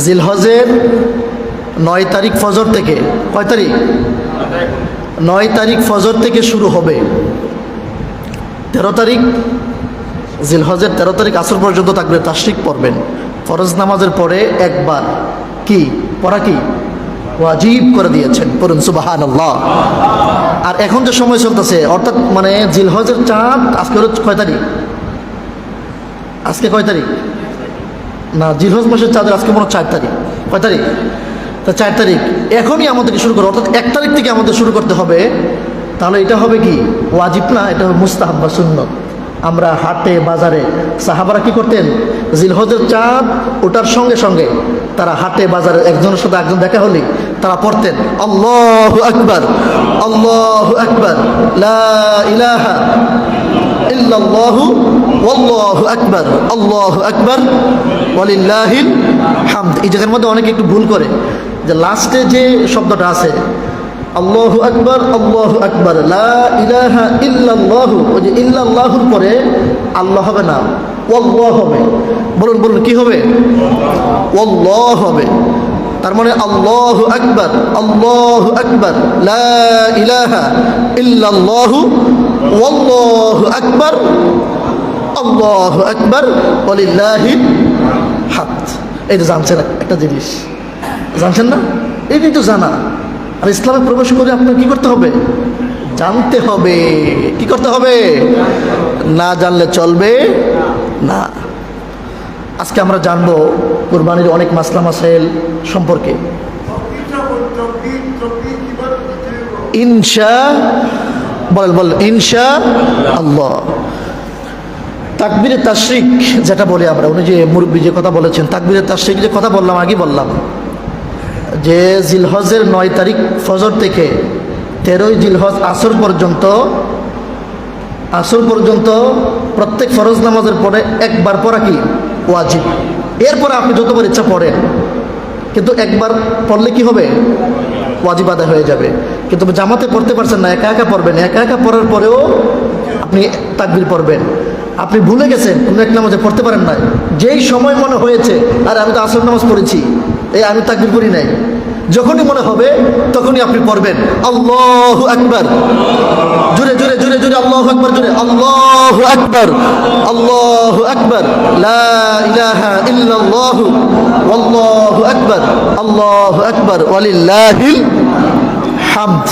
জিলহজের 9 তারিখ ফজর থেকে, কয় তারিখ? 9 তারিখ ফজর থেকে শুরু হবে। 13 তারিখ জিলহজের 13 তারিখ আসর পর্যন্ত তাকবীরে তাশরিক পড়বেন। ফরজ নামাজের পরে একবার কি পড়া কি ওয়াজিব করে দিয়েছেন, পড়ুন সুবহানাল্লাহ। আর এখন যে সময় চলতেছে, অর্থাৎ মানে জিলহজের চাঁদ আজকে হলো কয় তারিখ? আজকে কয় তারিখ? না, জিলহজ মাসের চাঁদের আজকে মনে হয় 4 তারিখ। কয় তারিখ? তা 4 তারিখ। এখনই আমাদেরকে শুরু করো, অর্থাৎ 1 তারিখ থেকে আমাদের শুরু করতে হবে। তাহলে এটা হবে কি ওয়াজিব না, এটা হবে মুস্তাহাব বা সুন্নত। আমরা হাটে বাজারে, সাহাবারা কি করতেন? জিলহজের চাঁদ ওটার সঙ্গে সঙ্গে তারা হাটে বাজারে একজনের সাথে একজন দেখা হলে তারা পড়তেন আল্লাহু আকবার, আল্লাহু আকবার, লা ইলাহা ইল্লাল্লাহু ওয়াল্লাহু আকবার, আল্লাহু আকবার ওয়ালিল্লাহিল হামদ। এই জায়গার মধ্যে অনেকে একটু ভুল করে, যে লাস্টে যে শব্দটা আছে আল্লাহু আকবার, আল্লাহু আকবার, লা ইলাহা ইল্লাল্লাহু, ওই যে ইল্লাল্লাহুর পরে আল্লাহ হবে না, ওয়াল্লাহ হবে। বলুন বলুন কি হবে? ওয়াল্লাহ হবে। তার মানে আল্লাহু আকবার, আল্লাহু আকবার, লা ইলাহা ইল্লাল্লাহু ওয়াল্লাহু আকবার, আল্লাহু আকবার ওয়ালিল্লাহিল হামদ। এই তো জানছেন একটা জিনিস, জানছেন না? এটাই তো জানা। আর ইসলামে প্রবেশ করে আপনার কি করতে হবে? জানতে হবে। কি করতে হবে? না জানলে চলবে না। আজকে আমরা জানবো কুরবানির অনেক মাসলা মাসাইল সম্পর্কে বলেন ইনশা আল্লাহ। তাকবীরে তাশরিক যেটা বলি আমরা, উনি যে মুরব্বী যে কথা বলেছেন, তাকবীরে তাশরিক যে কথা বললাম, আগে বললাম যে জিলহজের 9 তারিখ ফজর থেকে 13 জিলহজ আসর পর্যন্ত প্রত্যেক ফরজ নামাজের পরে একবার পড়া কি ওয়াজিব। এরপরে আপনি যতবার ইচ্ছা পড়েন, কিন্তু একবার পড়লে কি হবে? ওয়াজিব আদায় হয়ে যাবে। কিন্তু জামাতে পড়তে পারছেন না, একা একা পড়বেন। একা একা পড়ার পরেও আপনি তাকবীর পড়বেন। আপনি ভুলে গেছেন কোনো এক নামাজে পড়তে পারেন না, যেই সময় মনে হয়েছে আরে আমি তো আসর নামাজ পড়েছি, আমি তাকবীর করি নাই, যখনই মনে হবে তখনই আপনি পড়বেন আল্লাহু আকবার। জোরে জোরে জোরে জোরে আল্লাহু আকবার, জোরে আল্লাহু আকবার, আল্লাহু আকবার, লা ইলাহা ইল্লাল্লাহু ওয়াল্লাহু আকবার, আল্লাহু আকবার ওয়ালিল্লাহিল হামদ।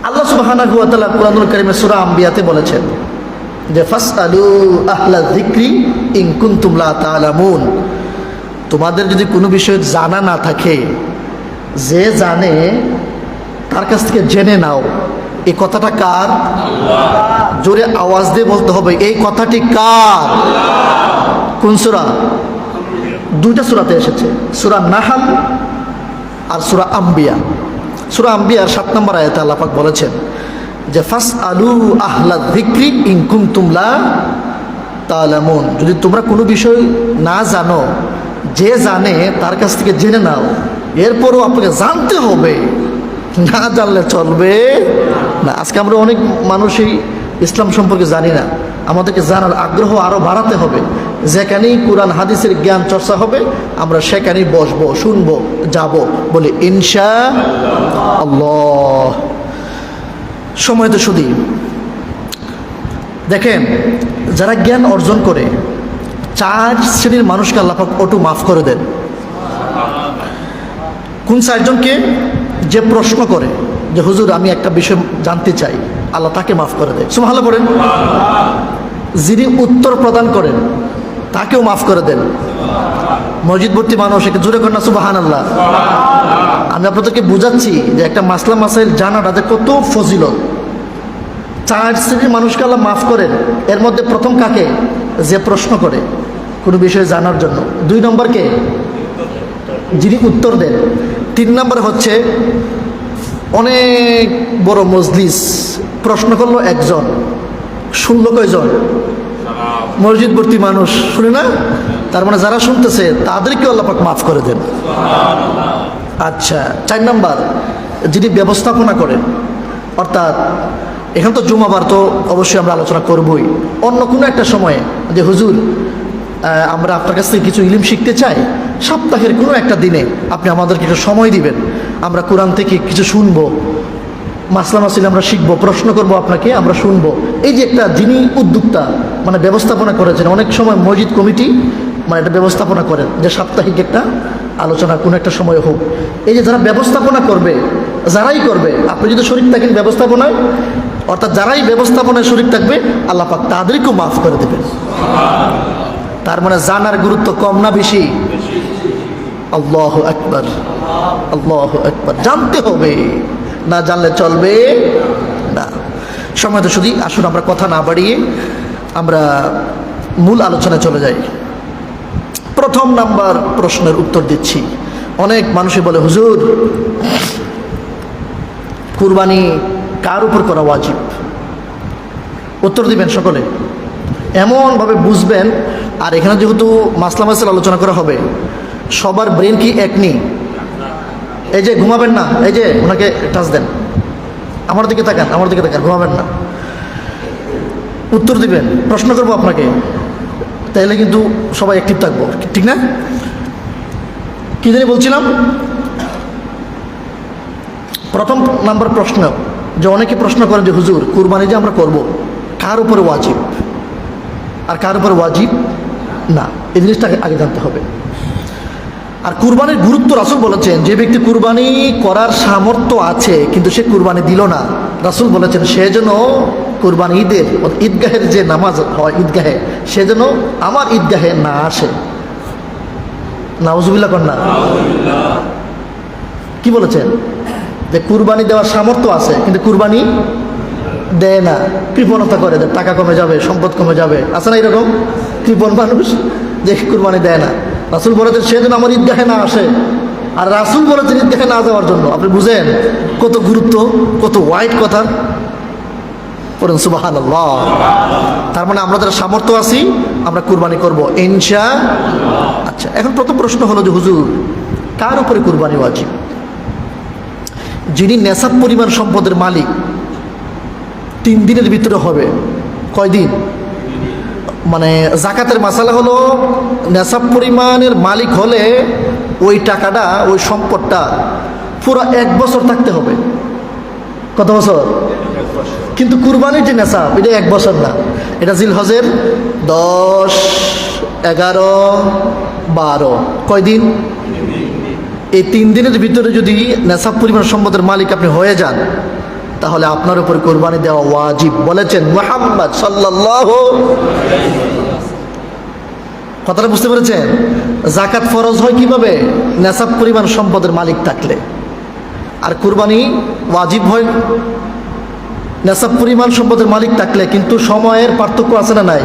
আল্লাহ সুবহানাহু ওয়া তাআলা কুরআনুল কারীমে সূরা আম্বিয়াতে বলেছেন যে ফাসআলু আহলা যিকরি ইন কুনতুম লা তা'লামুন। তোমাদের যদি কোনো বিষয় জানা না থাকে, যে জানে তার কাছ থেকে জেনে নাও। এই কথাটা কার? জোরে আওয়াজ দিয়ে বলতে হবে, এই কথাটি কার? কোন সূরা? 2টা সূরাতে এসেছে, সূরা নাহল আর সূরা আম্বিয়া। সূরা আম্বিয়ার 7 নম্বর আয়াতে আল্লাহ পাক বলেছেন যে ফাসআলু আহলা যিকরি ইন কুনতুম লা তা'লামুন। যদি তোমরা কোনো বিষয় না জানো, যে জানে তার কাছ থেকে জেনে নাও। এরপরও আপনাকে জানতে হবে, না জানলে চলবে না। আজকে আমরা অনেক মানুষই ইসলাম সম্পর্কে জানি না। আমাদেরকে জানার আগ্রহ আরও বাড়াতে হবে। যেখানেই কোরআন হাদিসের জ্ঞান চর্চা হবে আমরা সেখানেই বসবো, শুনবো, যাব, বলে ইনশা আল্লাহ। সময় তো শুধু দেখেন, যারা জ্ঞান অর্জন করে 4 শ্রেণীর মানুষকে আল্লাহ পাক অটো মাফ করে দেন। কোন 4 জনকে? যে প্রশ্ন করে যে হুজুর আমি একটা বিষয় জানতে চাই, আল্লাহ তাকে মাফ করে দেয়, সুবহানাল্লাহ পড়েন। যিনি উত্তর প্রদান করেন তাকেও মাফ করে দেন। মসজিদ ভর্তি মানুষ, একে জোরে করেন না সুবহানাল্লাহ। আমি আপনাদেরকে বুঝাচ্ছি যে একটা মাসলা মাসাইল জানাটা যে কত ফজিলত। 4 শ্রেণীর মানুষকে আল্লাহ মাফ করেন। এর মধ্যে প্রথম কাকে? যে প্রশ্ন করে কোনো বিষয়ে জানার জন্য। 2 নম্বরকে? যিনি উত্তর দেন। 3 নম্বর হচ্ছে অনেক বড় মজলিস, প্রশ্ন করলো একজন, শুনলো কয়জন? মসজিদ ভর্তি মানুষ শুনে না? তার মানে যারা শুনতেছে তাদেরকে আল্লাহ পাক মাফ করে দেন। আচ্ছা, 4 নম্বর যিনি ব্যবস্থাপনা করেন, অর্থাৎ এখন তো জুমাবার তো অবশ্যই আমরা আলোচনা করবই, অন্য কোনো একটা সময়ে যে হুজুর আমরা আপনার কাছ থেকে কিছু ইলম শিখতে চাই, সপ্তাহের কোনো একটা দিনে আপনি আমাদেরকে একটু সময় দিবেন, আমরা কোরআন থেকে কিছু শুনবো, মাসলা মাসিল আমরা শিখবো, প্রশ্ন করব আপনাকে, আমরা শুনবো। এই যে একটা যিনি উদ্যোক্তা মানে ব্যবস্থাপনা করেছেন, অনেক সময় মসজিদ কমিটি মানে এটা ব্যবস্থাপনা করেন যে সাপ্তাহিক একটা আলোচনা কোনো একটা সময় হোক। এই যে যারা ব্যবস্থাপনা করবে, যারাই করবে, আপনি যদি শরীক থাকেন ব্যবস্থাপনায়, অর্থাৎ যারাই ব্যবস্থাপনায় শরীক থাকবে আল্লাহ পাক তাদেরকেও মাফ করে দেবেন। তার মানে জানার গুরুত্ব কম না বেশি? আল্লাহু আকবার, আল্লাহু আকবার। জানতে হবে, না জানলে চলবে না। সময় তো শুধু, আসুন আমরা কথা না বাড়িয়ে আমরা মূল আলোচনায় চলে যাই। প্রথম নাম্বার প্রশ্নের উত্তর দিচ্ছি। অনেক মানুষই বলে, হুজুর কুরবানি কার উপর করা ওয়াজিব? উত্তর দিবেন সকলে, এমনভাবে বুঝবেন। আর এখানে যেহেতু মাসলা মাসাল আলোচনা করা হবে, সবার ব্রেন কি এক নেই? এই যে ঘুমাবেন না, এই যে ওনাকে টাচ দেন, আমার দিকে তাকান, আমার দিকে তাকান, ঘুমাবেন না, উত্তর দিবেন। প্রশ্ন করবো আপনাকে, তাহলে কিন্তু সবাই অ্যাক্টিভ থাকবো, ঠিক না? কি জানি বলছিলাম? প্রথম নাম্বার প্রশ্ন, যে অনেকে প্রশ্ন করেন যে হুজুর কুরবানি যে আমরা করব, কার উপরে ওয়াজিব আর কার উপরে ওয়াজিব না, এই জিনিসটাকে আগে জানতে হবে। আর কুরবানির গুরুত্ব রাসূল বলেছেন, যে ব্যক্তি কুরবানি করার সামর্থ্য আছে কিন্তু সে কুরবানি দিল না, রাসূল বলেছেন সে যেন কুরবানি ঈদের ঈদগাহের যে নামাজ হয় ঈদগাহে, সে যেন আমার ঈদগাহে না আসে। নাউজুবিল্লাহ কন্যা, কি বলেছেন? যে কুরবানি দেওয়ার সামর্থ্য আছে কিন্তু কুরবানি দেয় না, কৃপণতা করে, টাকা কমে যাবে, সম্পদ কমে যাবে, আছে না এরকম কৃপণ মানুষ যে কুরবানি দেয় না। রাসূল বলেছেন সে যেন আমার ঈদগাহে না আসে। আর রাসূল বলেছেন ঈদগাহে না যাওয়ার জন্য। আপনি বুঝেন কত গুরুত্ব, কত ওয়াইড কথা। পড়েন সুবহানাল্লাহ। তার মানে আমরা যারা সামর্থ্য আছি আমরা কুরবানি করব ইনশাআল্লাহ। আচ্ছা, এখন প্রথম প্রশ্ন হলো যে হুজুর কার উপরে কুরবানি ওয়াজিব? যিনি নেশাব পরিমাণ সম্পদের মালিক 3 দিনের ভিতরে হবে। কয়দিন? মানে জাকাতের মাসালা হলো নেশাব পরিমাণের মালিক হলে ওই টাকাটা, ওই সম্পদটা পুরো 1 বছর থাকতে হবে। কত বছর? কিন্তু কুরবানির যে নেশাব এটা 1 বছর না, এটা জিলহজের 10, 11, 12 কয়দিন? এই 3 দিনের ভিতরে যদি নেশাব পরিমাণ সম্পদের মালিক আপনি হয়ে যান তাহলে আপনার উপর কুরবানি দেওয়া ওয়াজিব, বলেছেন মুহাম্মদ সাল্লাল্লাহু আলাইহি ওয়াসাল্লাম। কথাটা বুঝতে পেরেছেন? যাকাত ফরজ হয় কিভাবে? নেশাব পরিমাণ সম্পদের মালিক থাকলে। আর কুরবানি ওয়াজিব হয় নেশাব পরিমাণ সম্পদের মালিক থাকলে, কিন্তু সময়ের পার্থক্য আছে না নাই?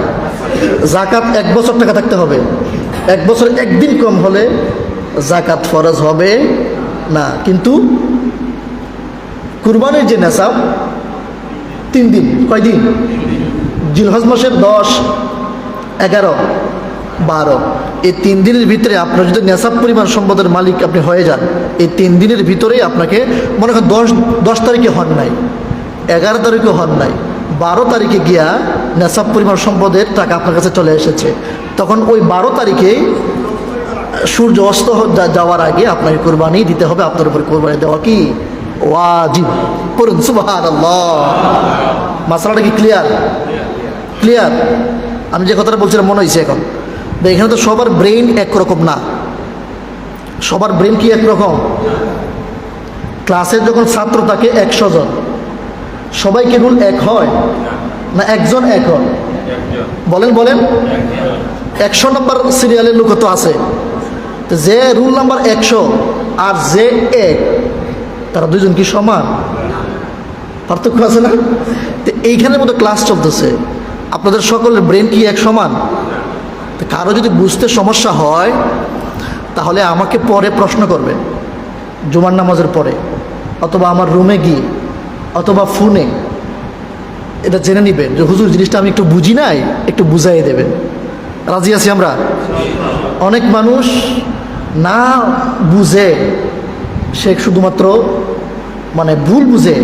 যাকাত 1 বছর টাকা থাকতে হবে, 1 বছর 1 দিন কম হলে যাকাত ফরজ হবে না। কিন্তু কুরবানির যে নেশাব 3 দিন, কয়দিন? জিলহজ মাসের 10, 11, 12 এই 3 দিনের ভিতরে আপনার যদি নেশাব পরিমাণ সম্পদের মালিক আপনি হয়ে যান, এই 3 দিনের ভিতরেই আপনাকে, মনে করেন 10 তারিখে হন নাই, 11 তারিখে হন নাই, 12 তারিখে গিয়া নেশাব পরিমাণ সম্পদের টাকা আপনার কাছে চলে এসেছে, তখন ওই 12 তারিখে সূর্য অস্ত যাওয়ার আগে আপনাকে কুরবানি দিতে হবে। আপনার উপর কুরবানি দেওয়া কি ওয়াজিব। করুন সুবহানাল্লাহ। মাসলাটা কি ক্লিয়ার? ক্লিয়ার? আমি যে কথাটা বলছিলাম মনে হয়েছে এখন? এখানে তো সবার ব্রেইন একরকম না। সবার ব্রেইন কি একরকম? ক্লাসে যখন ছাত্র থাকে 100 জন, সবাই কি রুল এক হয় না একজন এক হয়? বলেন বলেন। 100 নম্বর সিরিয়ালের লোক তো আছে, যে রুল নাম্বার 100 আর যে 1, তারা দুজন কি সমান? পার্থক্য আছে না? তো এইখানের মধ্যে ক্লাস চলতেছে, আপনাদের সকলের ব্রেন কি এক সমান? তো কারো যদি বুঝতে সমস্যা হয় তাহলে আমাকে পরে প্রশ্ন করবেন, জুমার নামাজের পরে, অথবা আমার রুমে গিয়ে, অথবা ফোনে এটা জেনে নেবেন যে হুজুর জিনিসটা আমি একটু বুঝি নাই, একটু বুঝাই দেবেন। রাজি আছি আমরা? অনেক মানুষ না বুঝে, সে শুধুমাত্র মানে ভুল বুঝে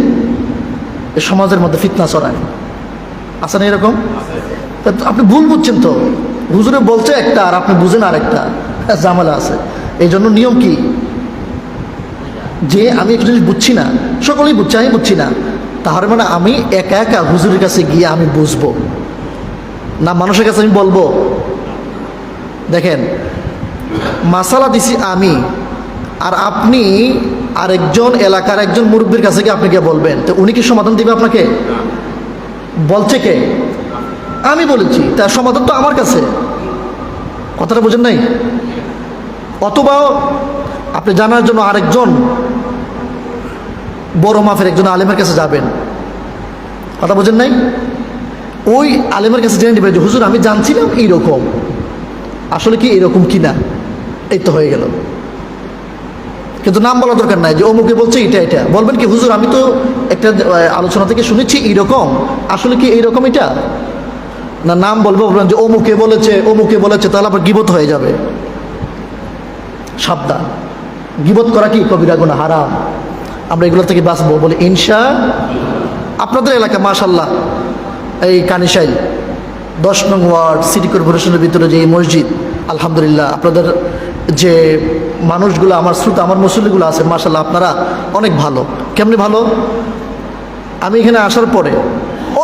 সমাজের মধ্যে ফিতনা ছড়ায়। আছে না এরকম? আপনি ভুল বুঝছেন তো, হুজুরে বলছে একটা আর আপনি বুঝেন আরেকটা, ঝামেলা আছে। এই জন্য নিয়ম কি, যে আমি একটা জিনিস বুঝছি না, সকলেই বুঝছে, আমি বুঝছি না, তাহলে মানে আমি একা একা হুজুরের কাছে গিয়ে আমি বুঝবো না, মানুষের কাছে আমি বলবো? দেখেন, মাসালা দিছি আমি, আর আপনি আরেকজন এলাকার একজন মুরব্বীর কাছে গিয়ে আপনি গিয়ে বলবেন, তো উনি কি সমাধান দিবে আপনাকে? বলছে কে? আমি বলেছি, তার সমাধান তো আমার কাছে। কথাটা বোঝেন নাই? অথবা আপনি জানার জন্য আরেকজন বড় মাফের একজন আলেমের কাছে যাবেন, কথা বোঝেন নাই? ওই আলেমের কাছে জেনে নেবেন যে হুজুর আমি জানছিলাম এইরকম, আসলে কি এরকম কিনা, এই তো হয়ে গেল। কিন্তু নাম বলা দরকার নাই যে অমুকে বলছে এটা এটা, বলবেন কি হুজুর আমি তো একটা আলোচনা থেকে শুনেছি এইরকম, আসলে কি এইরকম এটা না? নাম বলবো, বলবেন যে অমুকে বলেছে অমুকে বলেছে, তাহলে আবার গীবত হয়ে যাবে। সাবধান, গীবত করা কি কবিরা গুনাহ, হারাম। আমরা এগুলো থেকে বাঁচবো বলে ইনশা। আপনাদের এলাকা মাশাল্লাহ এই কানিশাইল 10 নং ওয়ার্ড সিটি কর্পোরেশনের ভিতরে যে এই মসজিদ, আলহামদুলিল্লাহ আপনাদের যে মানুষগুলো, আমার শ্রোতা, আমার মুসল্লিগুলো আছে, মাশাল্লাহ আপনারা অনেক ভালো। কেমনি ভালো? আমি এখানে আসার পরে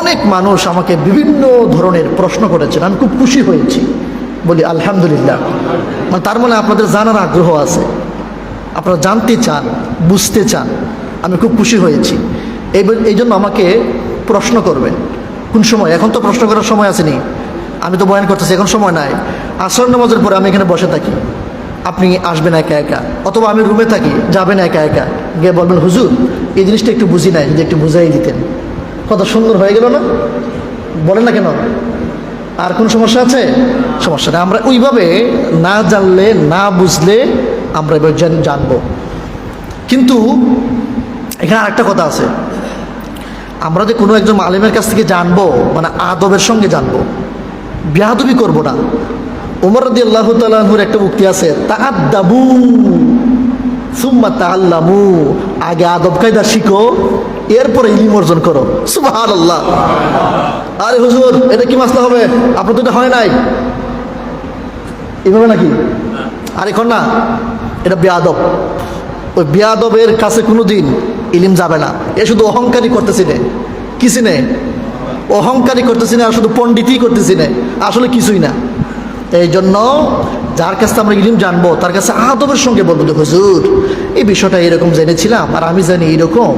অনেক মানুষ আমাকে বিভিন্ন ধরনের প্রশ্ন করেছেন, আমি খুব খুশি হয়েছি, বলি আলহামদুলিল্লাহ। মানে তার মানে আপনাদের জানার আগ্রহ আছে, আপনারা জানতে চান, বুঝতে চান, আমি খুব খুশি হয়েছি। এই জন্য আমাকে প্রশ্ন করবেন কোন সময়? এখন তো প্রশ্ন করার সময় আসেনি, আমি তো বয়ান করতেছি, এখন সময় নাই। আসর নামাজের পরে আমি এখানে বসে থাকি, আপনি আসবেন একা একা, অথবা আমি রুমে থাকি, যাবেন একা একা, গিয়ে বলবেন হুজুর এই জিনিসটা একটু বুঝি নাই, যদি একটু বুঝাই দিতেন। কত সুন্দর হয়ে গেল না? বলেন না কেন? আর কোন সমস্যা আছে? সমস্যা নেই। আমরা ওইভাবে না জানলে, না বুঝলে আমরা এবার জানবো। কিন্তু এখানে আরেকটা কথা আছে, আমরা যে কোনো একজন আলেমের কাছ থেকে জানবো মানে আদবের সঙ্গে জানবো, বেয়াদবি করবো না। ওমর রাদিয়াল্লাহু তাআলা আনহুর একটা উক্তি আছে, তাআদ্দাবু সুম্মা তাআল্লামু, আগে আদব কায়দা শিখো, এরপরে ইলম অর্জন করো। সুবহানাল্লাহ। আরে হুজুর এটা কি মাসলা হবে, আপনার তো এটা হয় নাই, এভাবে নাকি? আর এখন না, এটা বেয়াদব। ওই বেয়াদবের কাছে কোনোদিন ইলিম যাবে না। এ শুধু অহংকারী করতেছি নে, কিছু নেই, অহংকারী করতেছি না, আর শুধু পণ্ডিতই করতেছি না, আসলে কিছুই না। এই জন্য যার কাছে আমরা ইলিম জানবো তার কাছে আদবের সঙ্গে বলবো যে হুজুর এই বিষয়টা এরকম জেনেছিলাম, আর আমি জানি এইরকম,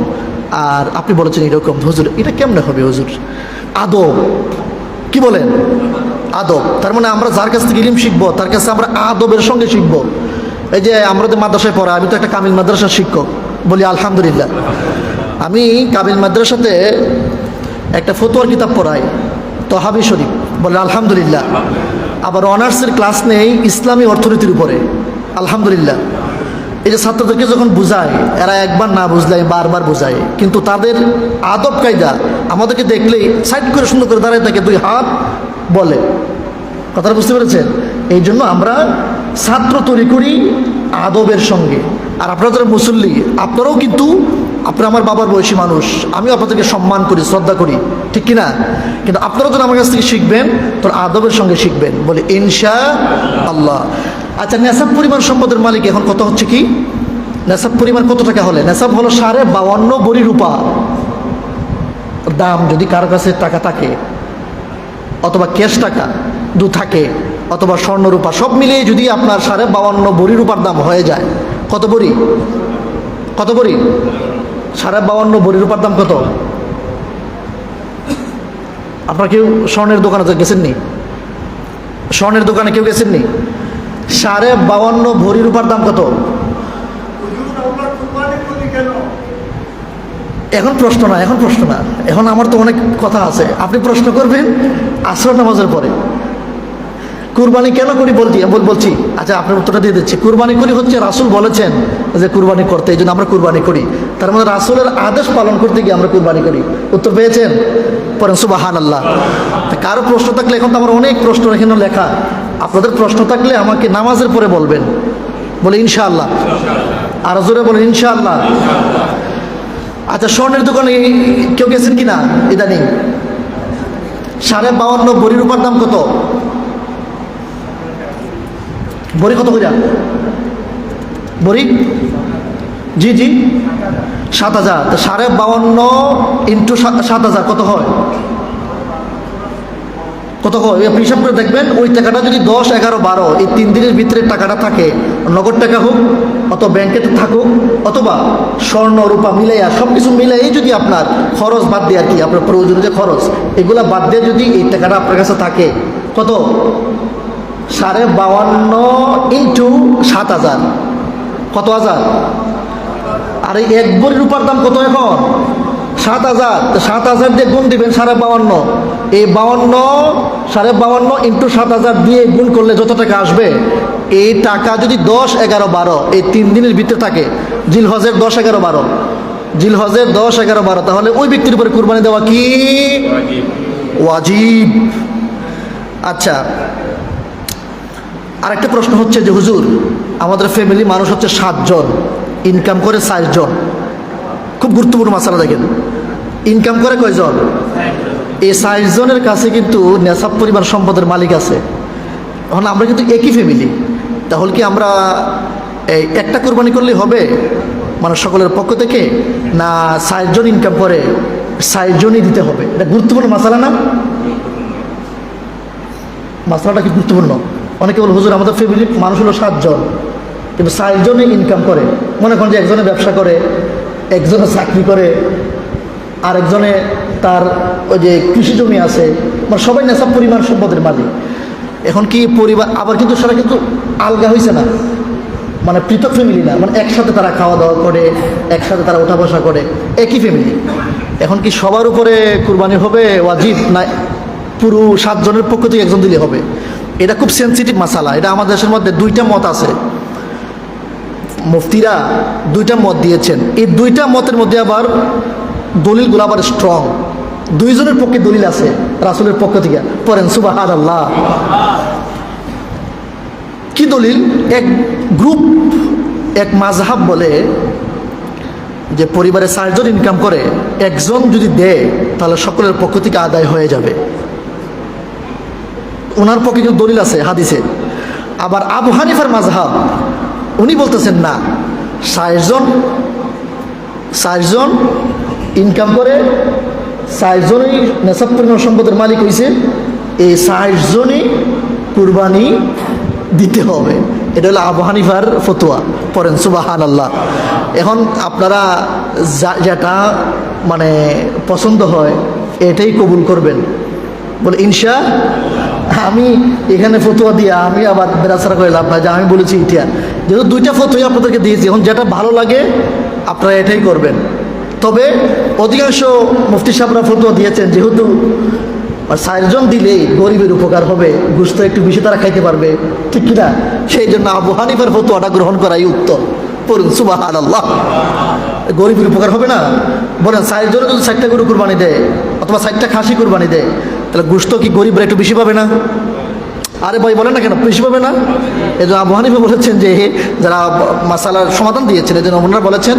আর আপনি বলেছেন এরকম, হুজুর এটা কেমনে হবে হুজুর? আদব, কি বলেন? আদব। তার মানে আমরা যার কাছ থেকে ইলিম শিখবো তার কাছে আমরা আদবের সঙ্গে শিখবো। এই যে আমরা তো মাদ্রাসায় পড়া, আমি তো একটা কামিল মাদ্রাসার শিক্ষক, বলি আলহামদুলিল্লাহ। আমি কামিল মাদ্রাসাতে একটা ফতোয়ার কিতাব পড়াই, তহাবি শরীফ, বলে আলহামদুলিল্লাহ। আবার অনার্সের ক্লাস নেই ইসলামী অর্থনীতির উপরে, আলহামদুলিল্লাহ। এই যে ছাত্রদেরকে যখন বুঝায়, এরা একবার না বুঝলে আমি বারবার বুঝাই, কিন্তু তাদের আদব কায়দা আমাদেরকে দেখলেই সাইড করে সুন্দর করে দাঁড়ায় থাকে, 2 হাত বলে। কথাটা বুঝতে পেরেছেন? এই জন্য আমরা ছাত্র তৈরি করি আদবের সঙ্গে। আর আপনারা যারা মুসল্লি, আপনারাও কিন্তু, আপনারা আমার বাবার বয়সী মানুষ, আমিও আপনাদেরকে সম্মান করি, শ্রদ্ধা করি, ঠিক কিনা? কিন্তু আপনারাও যখন আমার কাছ থেকে শিখবেন তোর আদবের সঙ্গে শিখবেন, বলে ইনশা আল্লাহ। আচ্ছা, নেশাব পরিমাণ সম্পদের মালিক এখন কত হচ্ছে কি? নেশাব পরিমাণ কত টাকা হলে? নেশাব হলো 52.5 ভরি রূপা দাম, যদি কারো কাছে টাকা থাকে, অথবা ক্যাশ টাকা থাকে, অথবা স্বর্ণ রূপা, সব মিলিয়ে যদি আপনার 52.5 ভরি রূপার দাম হয়ে যায়, কত ভরি? কত ভরি? 52.5 ভরি রূপার দাম কত? আপনারা কেউ স্বর্ণের দোকানে গেছেননি? স্বর্ণের দোকানে কেউ গেছেননি? 52.5 ভরি রূপার দাম কত? এখন প্রশ্ন না, এখন প্রশ্ন না, এখন আমার তো অনেক কথা আছে, আপনি প্রশ্ন করবেন আসর নামাজের পরে। কুরবানি কেন করি বলছি, আচ্ছা আপনার উত্তরটা দিয়ে দিচ্ছি। কুরবানি করি হচ্ছে রাসূল বলেছেন যে কুরবানি করতে, এই জন্য আমরা কুরবানি করি। তার মধ্যে রাসূলের আদেশ পালন করতে গিয়ে আমরা কুরবানি করি। উত্তর পেয়েছেন? পড়েন সুবহানাল্লাহ। কারো প্রশ্ন থাকলে, এখন তো আমার অনেক প্রশ্ন এখানে লেখা, আপনাদের প্রশ্ন থাকলে আমাকে নামাজের পরে বলবেন, বলে ইনশাআল্লাহ। আর জোরে বলেন ইনশাআল্লাহ। আচ্ছা, স্বর্ণের দোকানে কেউ গেছেন কিনা ইদানিং? 52.5 ভরি রূপার দাম কত? বড়ি কত করে বড়ি? জি জি 7,000। তো 52.5 ইন্টু 7,000 কত হয়? কত হয় আপনি হিসাব করে দেখবেন। ওই টাকাটা যদি 10, 11, 12 এই 3 দিনের ভিতরে টাকাটা থাকে, নগদ টাকা হোক অথবা ব্যাংকে থাকুক অথবা স্বর্ণ রূপা মিলাইয়া সব কিছু মিলাই যদি আপনার খরচ বাদ দিয়ে আর কি, আপনার প্রয়োজনীয় যে খরচ এগুলা বাদ দিয়ে যদি এই টাকাটা আপনার কাছে থাকে, কত? 52.5 ইন্টু 7,000 কত হাজার? আর এই 1 ভরি রূপার দাম কত এখন? 7,000। তো 7,000 দিয়ে গুণ দিবেন 52.5। এই 52 ইন্টু 7,000 দিয়ে গুণ করলে যত টাকা আসবে, এই টাকা যদি 10, 11, 12 এই 3 দিনের ভিতরে থাকে, জিলহজের 10, 11, 12, জিলহজের 10, 11, 12, তাহলে ওই ব্যক্তির উপরে কুরবানি দেওয়া কি ওয়াজিব। আচ্ছা, আরেকটা প্রশ্ন হচ্ছে যে হুজুর আমাদের ফ্যামিলি মানুষ হচ্ছে 7 জন, ইনকাম করে 4 জন। খুব গুরুত্বপূর্ণ মাসালা, দেখেন ইনকাম করে কয়জন? এই 4 জনের কাছে কিন্তু নেশাব পরিমাণ সম্পদের মালিক আছে। এখন আমরা কিন্তু একই ফ্যামিলি, তাহলে কি আমরা এই একটা কোরবানি করলেই হবে মানে সকলের পক্ষ থেকে, না 4 জন ইনকাম করে 4 জনই দিতে হবে? এটা গুরুত্বপূর্ণ মাসালা না? মাসালাটা কি গুরুত্বপূর্ণ? অনেকে বলে হুজুর আমাদের ফ্যামিলির মানুষ হলো 7 জন, কিন্তু 4 জনই ইনকাম করে। মনে করেন যে একজনে ব্যবসা করে, একজনে চাকরি করে, আর একজনে তার ওই যে কৃষি জমি আছে, মানে সবাই নেশাব পরিমাণ সম্পদের মালিক। এখন কি পরিবার আবার কিন্তু সেটা কিন্তু আলগা হয়েছে না, মানে পৃথক ফ্যামিলি না, মানে একসাথে তারা খাওয়া দাওয়া করে, একসাথে তারা ওঠা বসা করে, একই ফ্যামিলি। এখন কি সবার উপরে কুরবানি হবে ওয়াজিব, না পুরো 7 জনের পক্ষ থেকে একজন দিলে হবে? এটা খুব সেন্সিটিভ মাসালা। এটা আমাদের দেশের মধ্যে 2টা মত আছে, মুফতিরা 2টা মত দিয়েছেন। এই 2টা মতের মধ্যে আবার দলিলগুলো আবার স্ট্রং। 2 জনের পক্ষে দলিল আছে রাসূলের পক্ষ থেকে, পড়েন সুবহানাল্লাহ। কি দলিল? এক গ্রুপ, এক মাযহাব বলে যে পরিবারে 4 জন ইনকাম করে, একজন যদি দেয় তাহলে সকলের পক্ষ থেকে আদায় হয়ে যাবে। ওনার পক্ষে কিন্তু দলিল আছে হাদিসে। আবার আবু হানিফার মাযহাব, উনি বলতেছেন না, 4 জন ইনকাম করে, 4 জনই নেশাব পরিমাণ সম্পদের মালিক হয়েছে, এই 4 জনই কুরবানি দিতে হবে। এটা হলো আবু হানিফার ফতোয়া, পড়েন সুবহানাল্লাহ। এখন আপনারা যেটা মানে পছন্দ হয় এটাই কবুল করবেন, বলে ইনশা। আমি এখানে ফতোয়া দিয়ে আমি আবার বেরাসারা করে লাভ না যে আমি বলেছি এটা, যেহেতু 2টা ফতোয়া আপনাদেরকে দিয়েছি, এখন যেটা ভালো লাগে আপনারা এটাই করবেন। তবে অধিকাংশ মুফতি সাহেবরা ফতোয়া দিয়েছেন যেহেতু 4 জন দিলেই গরিবের উপকার হবে, গোশত একটু বেশি তারা খাইতে পারবে, ঠিক কিনা? সেই জন্য আবু হানিফার ফতোয়াটা গ্রহণ করাই উত্তম। পড়ুন সুবহানাল্লাহ। গরিবের উপকার হবে না? বলেন 4 জনে যদি 4টা গরু কুরবানি দেয় অথবা 4টা খাসি কুরবানি দেয়, তাহলে গোশত কি গরিবরা একটু বেশি পাবে না? আরে ভাই বলেন না কেন, বেশি পাবে না? এই জন্য আবু হানিফা বলেছেন যে যারা মাসালার সমাধান দিয়েছেন, এই জন্য ওনারা বলেছেন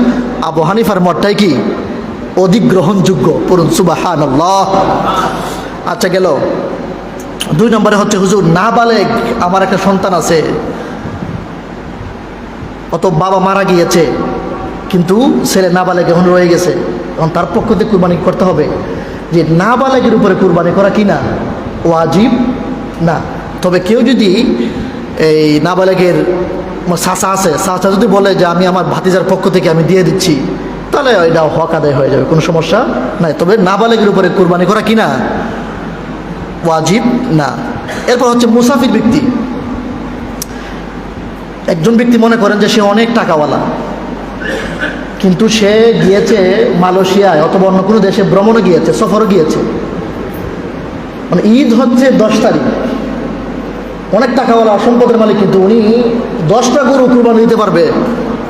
আবু হানিফার মতটাই কি অধিক গ্রহণযোগ্য। পড়ুন সুবহানাল্লাহ। আচ্ছা, গেল 2 নম্বরে হচ্ছে হুজুর নাবালেগ আমার একটা সন্তান আছে, অত বাবা মারা গিয়েছে কিন্তু ছেলে নাবালেগ এখন রয়ে গেছে, এখন তার পক্ষ থেকে কুরবানি করতে হবে। যে নাবালেগের উপরে কুরবানি করা কি না ওয়াজিব না। তবে কেউ যদি এই নাবালেগের চাচা আছে, চাচা যদি বলে যে আমি আমার ভাতিজার পক্ষ থেকে আমি দিয়ে দিচ্ছি, তাহলে এটা হক আদায় হয়ে যাবে, কোনো সমস্যা নাই। তবে নাবালেগের উপরে কুরবানি করা কি না ওয়াজিব না। এরপর হচ্ছে মুসাফির ব্যক্তি। একজন ব্যক্তি মনে করেন যে সে অনেক টাকাওয়ালা, কিন্তু সে গিয়েছে মালয়েশিয়ায় অথবা অন্য কোনো দেশে ভ্রমণে গিয়েছে, সফরে গিয়েছে, মানে ঈদ হচ্ছে 10 তারিখ, অনেক টাকাওয়ালা সম্পদের মালিক, কিন্তু উনি 10টা গরু কুরবানি দিতে পারবে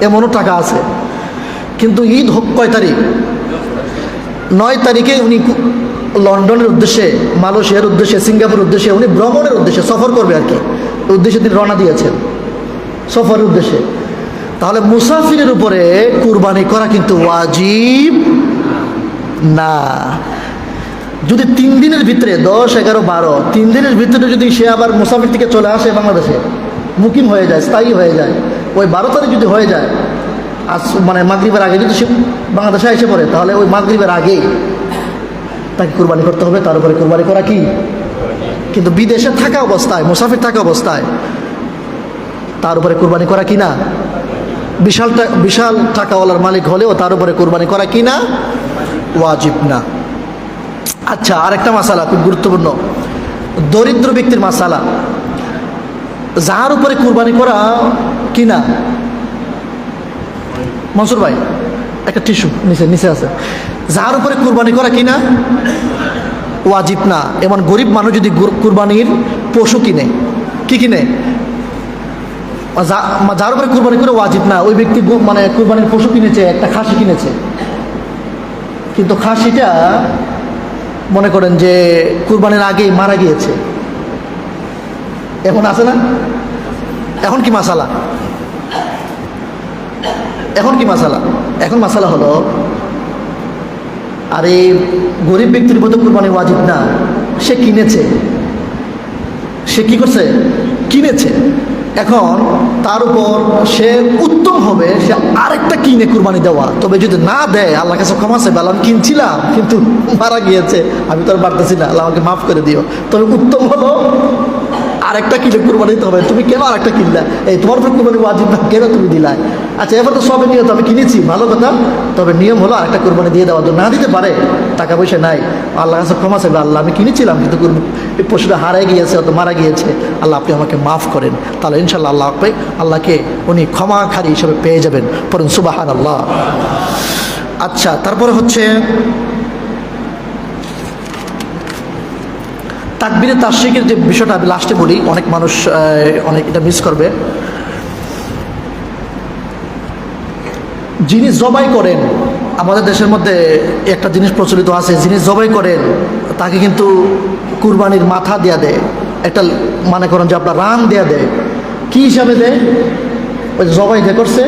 এমনও টাকা আছে, কিন্তু ঈদ হোক কয় তারিখ? 9 তারিখে উনি লন্ডনের উদ্দেশ্যে, মালয়েশিয়ার উদ্দেশ্যে, সিঙ্গাপুরের উদ্দেশ্যে উনি ভ্রমণের উদ্দেশ্যে সফর করবে আর কি, উদ্দেশ্যে তিনি রওনা দিয়েছেন সফরের উদ্দেশ্যে। তাহলে মুসাফিরের উপরে কুরবানি করা কিন্তু ওয়াজিব না। যদি 3 দিনের ভিতরে 10, 11, 12 3 দিনের ভিতরে যদি সে আবার মুসাফির থেকে চলে আসে বাংলাদেশে, মুকিম হয়ে যায়, স্থায়ী হয়ে যায়, ওই 12 তারিখ যদি হয়ে যায়, আজ মানে মাগরিবের আগে যদি সে বাংলাদেশে এসে পড়ে, তাহলে ওই মাগরিবের আগেই তাকে কুরবানি করতে হবে। তার উপরে কুরবানি করা কি? কিন্তু বিদেশে থাকা অবস্থায়, মুসাফির থাকা অবস্থায় তার উপরে কুরবানি করা কি না? বিশাল টাকাওয়ালার মালিক হলেও তার উপরে কুরবানি করা কি না? ওয়াজিব না। আচ্ছা, আরেকটা মাসালা খুব গুরুত্বপূর্ণ, দরিদ্র ব্যক্তির মাসালা, যার উপরে কুরবানি করা কি না? মনসুর ভাই একটা টিস্যু নিচে আছে। যার উপরে কুরবানি করা কি না? ওয়াজিব না। এমন গরিব মানুষ যদি কুরবানির পশু কিনে, কি কিনে? যার উপরে কুরবানি করে ওয়াজিব না, ওই ব্যক্তি মানে কুরবানির পশু কিনেছে, একটা খাসি কিনেছে, কিন্তু খাসিটা মনে করেন যে কুরবানির আগেই মারা গিয়েছে, এখন আছে না? এখন কি মাসালা? এখন মাসালা হলো, আরে গরিব ব্যক্তির মতো কুরবানি ওয়াজিব না, সে কিনেছে, সে কি করছে? কিনেছে। এখন তার উপর সে উত্তম হবে সে আরেকটা কিনে কুরবানি দেওয়া। তবে যদি না দেয়, আল্লাহ কাছে ক্ষমা চাইবে, আল্লাহ আমি কিনছিলাম কিন্তু মারা গিয়েছে, আমি তো আর পারতেছি না, আল্লাহ আমাকে মাফ করে দিও। তবে উত্তম হলো আরেকটা কিনে কুরবানি দিতে হবে। তুমি কেন আরেকটা কিনলা? এই তোমার উপর কুরবানি ওয়াজিব না, কেন তুমি দিলা? আচ্ছা, এবার তো সবে নিয়ত, আমি কিনেছি, ভালো কথা, তবে নিয়ম হলো আরেকটা কুরবানি দিয়ে দেওয়া। না দিতে পারে, টাকা পয়সা নাই, আল্লাহ কাছে ক্ষমা চাইবে, আল্লাহ আমি কিনেছিলাম কিন্তু এই পশুটা হারাই গিয়েছে, অত মারা গিয়েছে, আল্লাহ আপনি আমাকে মাফ করেন। তাহলে ইনশাল্লাহ আল্লাহকে উনি ক্ষমাখারী হিসেবে পেয়ে যাবেন। পড়ুন সুবহানাল্লাহ। আচ্ছা, তারপরে হচ্ছে তাকবীরে তাশরিকের যে বিষয়টা আমি লাস্টে বলি, অনেক মানুষ অনেক এটা মিস করবে। যিনি জবাই করেন, আমাদের দেশের মধ্যে একটা জিনিস প্রচলিত আছে, যিনি জবাই করেন তাকে কিন্তু কুরবানির মাথা দেয়া দেয়, একটা মনে করেন যে আপনার রান দেয়া দেয়। কি হিসাবে দেয়? ওই জবাই দিয়ে করছে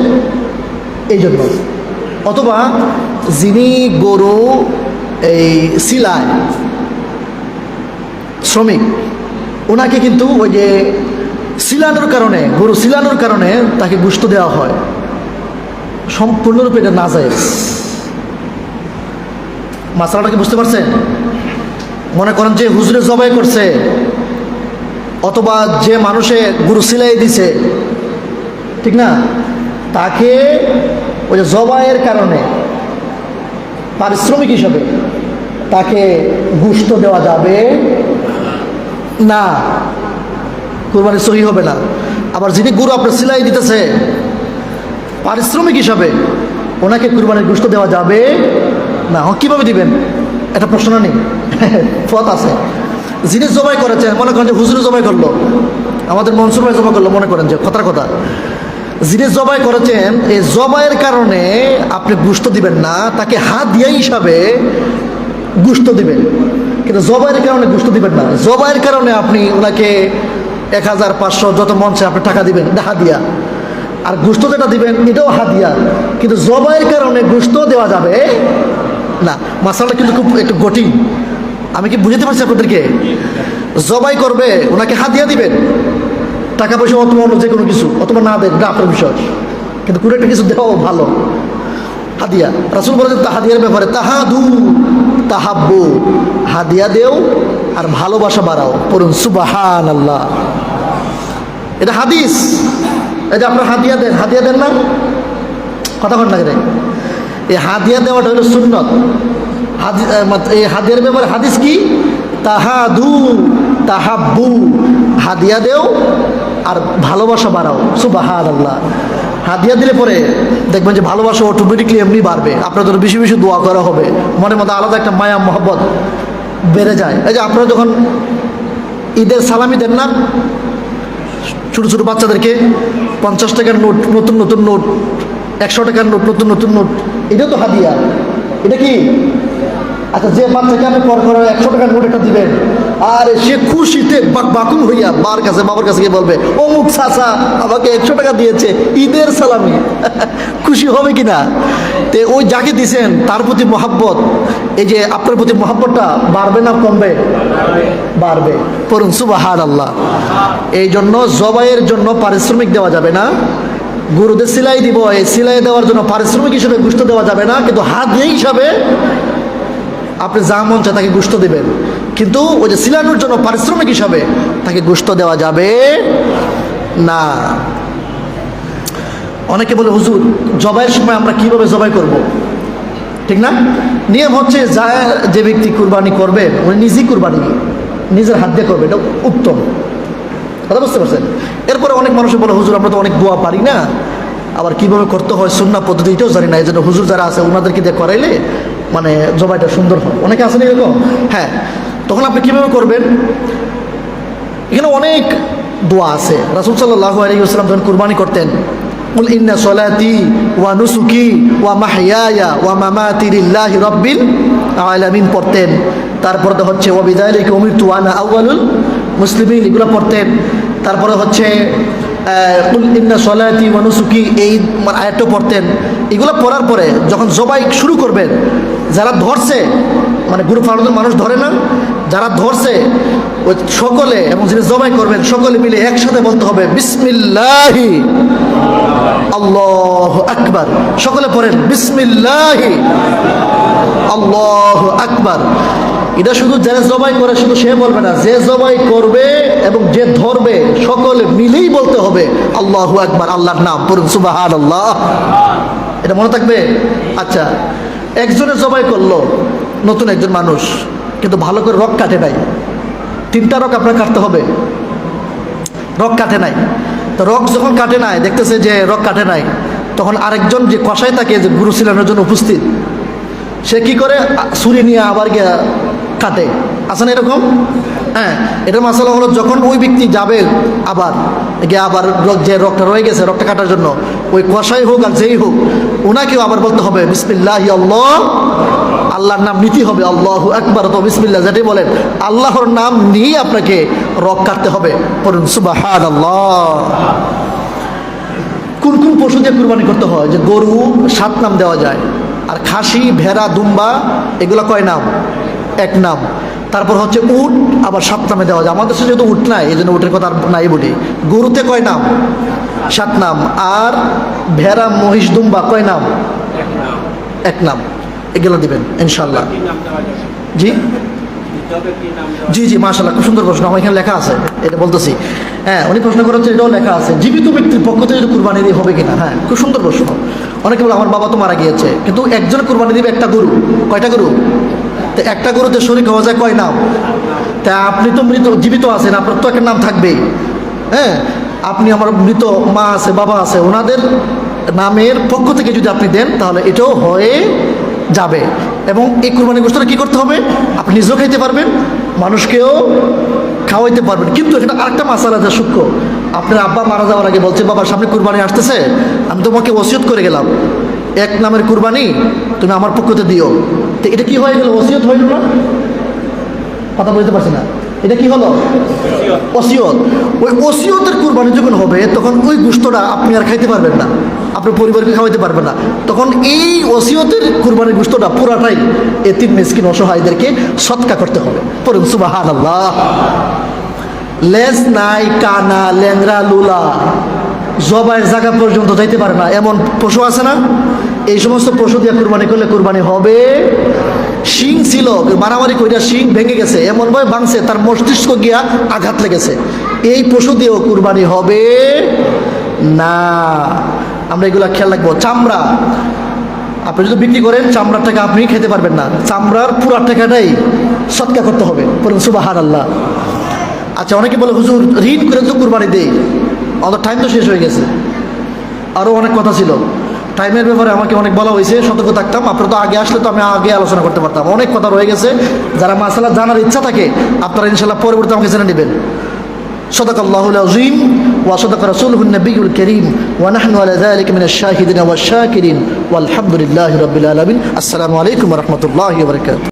এই জন্য। অথবা যিনি গরু এই সিলায়, শ্রমিক, ওনাকে কিন্তু ওই যে সিলানোর কারণে, গরু সিলানোর কারণে তাকে গোশত দেওয়া হয়, সম্পূর্ণরূপে এটা নাজায়েজ। মাসালাটা কি বুঝতে পারছেন? মনে করেন যে হুজুরে জবাই করছে, অথবা যে মানুষে গরু সিলাই দিছে, ঠিক না, তাকে ওই যে জবাইয়ের কারণে পারিশ্রমিক হিসাবে তাকে গোশত দেওয়া যাবে না, কুরবানি সহি হবে না। আবার যিনি গরু আপনার সিলাই দিতেছে, পারিশ্রমিক হিসাবে ওনাকে কুরবানির গোশত দেওয়া যাবে না। কীভাবে দিবেন? এটা প্রশ্ন নেই, পথ আছে। যিনি জবাই করেছেন, মনে করেন যে হুজুরে জবাই করলো, আমাদের মনসুর ভাই জবাই করলো, মনে করেন যে কথার কথা, যিনি জবাই করেছেন, এই জবাইয়ের কারণে আপনি গোশত দিবেন না, তাকে হাদিয়া হিসাবে গোশত দিবেন, কিন্তু জবাইয়ের কারণে গোশত দিবেন না। জবাইয়ের কারণে আপনি ওনাকে 1000, 500 যত মন চায় আপনি টাকা দিবেন, এটা হাদিয়া। আর গোশত যেটা দিবেন এটাও হাদিয়া, কিন্তু জবাইয়ের কারণে গোশত দেওয়া যাবে না। মাসালাটা কিন্তু খুব একটু কঠিন, আমি কি বুঝতে পারছি আপনাদেরকে? জবাই করবে, ওনাকে হাদিয়া দিবেন, টাকা পয়সা অথবা অন্য যে কোনো কিছু, অথবা না দেন, এটা আপনার বিষয়, কিন্তু কোনো একটা কিছু দেওয়াও ভালো। হাদিয়া, রাসূল বলেছেন হাদিয়ার ব্যাপারে, তাহাদু তাহাব্বু, হাদিয়া দেও আর ভালোবাসা বাড়াও। পড়ুন সুবহানাল্লাহ। এটা হাদিস। এই যে আপনার হাদিয়া দেন না, কথা বলেন না কেন? এই হাদিয়া দেওয়াটা হলো সুন্নত। এই হাদিয়ার ব্যাপারে হাদিস কি? তাহাদু তাহাব্বু, হাদিয়া দেও আর ভালোবাসা বাড়াও। সুবহানাল্লাহ। হাদিয়া দিলে পরে দেখবেন যে ভালোবাসা অটোমেটিকলি এমনি বাড়বে, আপনার জন্য বেশি বেশি দোয়া করা হবে, মনের মধ্যে আলাদা একটা মায়া মহব্বত বেড়ে যায়। এই যে আপনারা যখন ঈদের সালামি দেন না ছোটো ছোটো বাচ্চাদেরকে, 50 টাকার নোট, নতুন নতুন নোট, 100 টাকার নোট, নতুন নতুন নোট, এটাও তো হাদিয়া। এটা কি? আচ্ছা, যে বাচ্চাকে আপনি পর করে 100 টাকার নোট একটা দিবেন, আর সে খুশিতে বাকুম হইয়া বাবার কাছে গিয়ে বলবে, অমুক চাচা আমাকে 100 টাকা দিয়েছে ঈদের সালামি, খুশি হবে কিনা? তো ওই যাকে দিছেন তার প্রতি মহাব্বত, এই যে আপনার প্রতি মহাব্বতটা বাড়বে না কমবে? বাড়বে। পড়ুন সুবহানাল্লাহ। এই জন্য জবাইয়ের জন্য পারিশ্রমিক দেওয়া যাবে না। গরুদের সিলাই দিব, এই সিলাই দেওয়ার জন্য পারিশ্রমিক হিসেবে গোশত দেওয়া যাবে না, কিন্তু হাদিয়া হিসাবে আপনি যা মন চায় তাকে গোশত দেবেন, কিন্তু ওই যে সিলানোর জন্য পারিশ্রমিক হিসাবে তাকে গোশত দেওয়া যাবে না। অনেকে বলে হুজুর জবাইয়ের সময় আমরা কিভাবে জবাই করব? ঠিক না? নিয়ম হচ্ছে যে ব্যক্তি কুরবানি করবে উনি নিজেই কুরবানি নিজের হাত দিয়ে করবে, এটা উত্তম। কথা বুঝতে পারছেন? এরপরে অনেক মানুষ বলে হুজুর আমরা তো অনেক দোয়া পারি না, আবার কিভাবে করতে হয় সুন্নাহ পদ্ধতি এটাও জানি না, এই জন্য হুজুর যারা আছে ওনাদেরকে দিয়ে করাইলে মানে জবাইটা সুন্দর হয়। অনেকে আছেন এরকম। হ্যাঁ, তখন আপনি কিভাবে করবেন? এখানে অনেক দোয়া আছে। রাসূল সাল্লাল্লাহু আলাইহি ওয়াসাল্লাম যখন কুরবানি করতেন, কুল ইন্না সলাতি ওয়া নুসুকি ওয়া মাহইয়ায়া ওয়া মামাতি লিল্লাহি রাব্বিল আলামিন পড়তেন। তারপরে তো হচ্ছে ওয়া বিযালিকা উমিরতু আনা আউয়ালুল মুসলিমিন, এগুলো পড়তেন। তারপরে হচ্ছে কুল ইন্না সলাতি ওয়া নুসুকি, এই আয়াতটা পড়তেন। এগুলো পড়ার পরে যখন জবাই শুরু করবেন, যারা ধরছে মানে গরু ফাড়ানোর মানুষ ধরে না, যারা ধরছে ওই সকলে এবং যিনি জবাই করবেন সকলে মিলে একসাথে বলতে হবে বিসমিল্লাহি আল্লাহু আকবার। সকলে পড়েন বিসমিল্লাহি আল্লাহু আকবার। এটা শুধু যারা জবাই করে শুধু সে বলবে না, যে জবাই করবে এবং যে ধরবে সকলে মিলেই বলতে হবে আল্লাহু আকবার, আল্লাহর নাম পড়ুন সুবহানাল্লাহ। এটা মনে থাকবে? আচ্ছা, একজনে জবাই করলো, নতুন একজন মানুষ, কিন্তু ভালো করে রক কাটে নাই, 3টা রক আপনার কাটতে হবে, রক কাটে নাই। তো রক যখন কাটে নাই, দেখতেছে যে রক কাটে নাই, তখন আরেকজন যে কষাই থাকে যে গুরু ছিলানোর জন্য উপস্থিত, সে কি করে ছুরি নিয়ে আবার গিয়ে কাটে। আসেন এরকম? হ্যাঁ, এটা মাসালা হলো যখন ওই ব্যক্তি যাবে আবার গিয়ে আবার যে রকটা রয়ে গেছে রকটা কাটার জন্য, ওই কষাই হোক আর যেই হোক ওনাকেও আবার বলতে হবে বিসমিল্লাহি আল্লাহ, আল্লাহর নাম নিতে হবে আল্লাহু আকবার, তো বিসমিল্লাহ যেটাই বলেন আল্লাহর নাম নিয়ে আপনাকে রক কাটতে হবে। পড়ুন সুবহানাল্লাহ। কোন কোন পশু দিয়ে কুরবানি করতে হয়? যে গরু 7 নাম দেওয়া যায়, আর খাসি, ভেড়া, দুম্বা এগুলো কয় নাম? 1 নাম। তারপর হচ্ছে উট আবার 7 নামে দেওয়া যায়। আমাদের দেশে যেহেতু উট নাই এই জন্য উটের কথা আর নাই বলি। গরুতে কয় নাম? 7 নাম। আর ভেড়া, মহিষ, দুম্বা কয় নাম? 1 নাম। এগুলো দিবেন ইনশাল্লাহ। জি জি জি, মাশাআল্লাহ, খুব সুন্দর প্রশ্ন, আমার এখানে লেখা আছে, এটা বলতেছি। হ্যাঁ, উনি প্রশ্ন করেছেন, এটাও লেখা আছে, জীবিত ব্যক্তির পক্ষ থেকে কুরবানি দিয়ে হবে কিনা। হ্যাঁ, খুব সুন্দর প্রশ্ন। অনেকে বলে আমার বাবা তো মারা গিয়েছে, কিন্তু একজন কুরবানি দিবে একটা গরু। কয়টা গরু? তো একটা গরুতে শরীক হওয়া যায় কয় নাম? তা আপনি তো মৃত, জীবিত আছেন, আপনার তো একটা নাম থাকবেই। হ্যাঁ, আপনি আমার মৃত মা আছে, বাবা আছে, ওনাদের নামের পক্ষ থেকে যদি আপনি দেন তাহলে এটাও হয়ে যাবে। এবং এই কুরবানি গোশতটা কী করতে হবে? আপনি নিজেও খাইতে পারবেন, মানুষকেও খাওয়াইতে পারবেন। কিন্তু এটা আরেকটা মাসালা আছে সূক্ষ্ম। আপনার আব্বা মারা যাওয়ার আগে বলছে, বাবা সামনে কুরবানি আসতেছে, আমি তোমাকে ওসিয়ত করে গেলাম 1 নামের কুরবানি তুমি আমার পক্ষতে দিও। তো এটা কি হয়ে গেল? ওসিয়ত হইল না? কথা বলতে পারছি না। এটা কি হলো? ওসিয়ত। ওই ওসিয়তের কুরবানি যখন হবে তখন ওই গোশতটা আপনি আর খাইতে পারবেন না, আপনার পরিবারকে খাওয়াইতে পারবেন না। তখন এই ওসিয়তের কুরবানির গোশতটা পুরাটাই এতিম মিসকিন অসহায়দেরকে সদকা করতে হবে। পড়ুন সুবহানাল্লাহ। লেজ নাই, কানা, ল্যাংরা, লুলা, জবাইয়ের জায়গা পর্যন্ত যাইতে পারে না এমন পশু আছে না? এই সমস্ত পশু দিয়ে কুরবানি করলে কুরবানি হবে। শিং ছিল, মারামারি কইরা শিং ভেঙে গেছে, এমনভাবে ভাঙছে তার মস্তিষ্ক গিয়া আঘাত লেগেছে, এই পশু দিয়েও কুরবানি হবে না। আমরা এগুলা খেয়াল রাখবো। চামড়া আপনি যদি বিক্রি করেন চামড়ার টাকা আপনি খেতে পারবেন না, চামড়ার পুরা টাকাটাই সদকা করতে হবে। বলুন সুবহানাল্লাহ। আচ্ছা, অনেকে বলে হুজুর ঋণ করে তো কুরবানি দেই, আমাদের টাইম তো শেষ হয়ে গেছে, আরও অনেক কথা ছিল। টাইমের ব্যাপারে আমাকে অনেক বলা হয়েছে, সতর্ক থাকতাম। আপনারা তো আগে আসলে তো আমি আগে আলোচনা করতে পারতাম, অনেক কথা রয়ে গেছে। যারা মাসালা জানার ইচ্ছা থাকে আপনারা ইনশাল্লাহ পরবর্তী আমাকে জেনে নেবেন। সাদাকাল্লাহুল আযীম ওয়া সাদাকা রাসূলুহুন নবিয়্যুল কারীম ওয়া নাহনু আলা যালিকা মিনাশ শাহিদিন ওয়াশ শাকিরিন ওয়ালহামদুলিল্লাহি রাব্বিল আলামিন। আসসালামু আলাইকুম ওয়া রাহমাতুল্লাহি ওয়া বারাকাতুহু।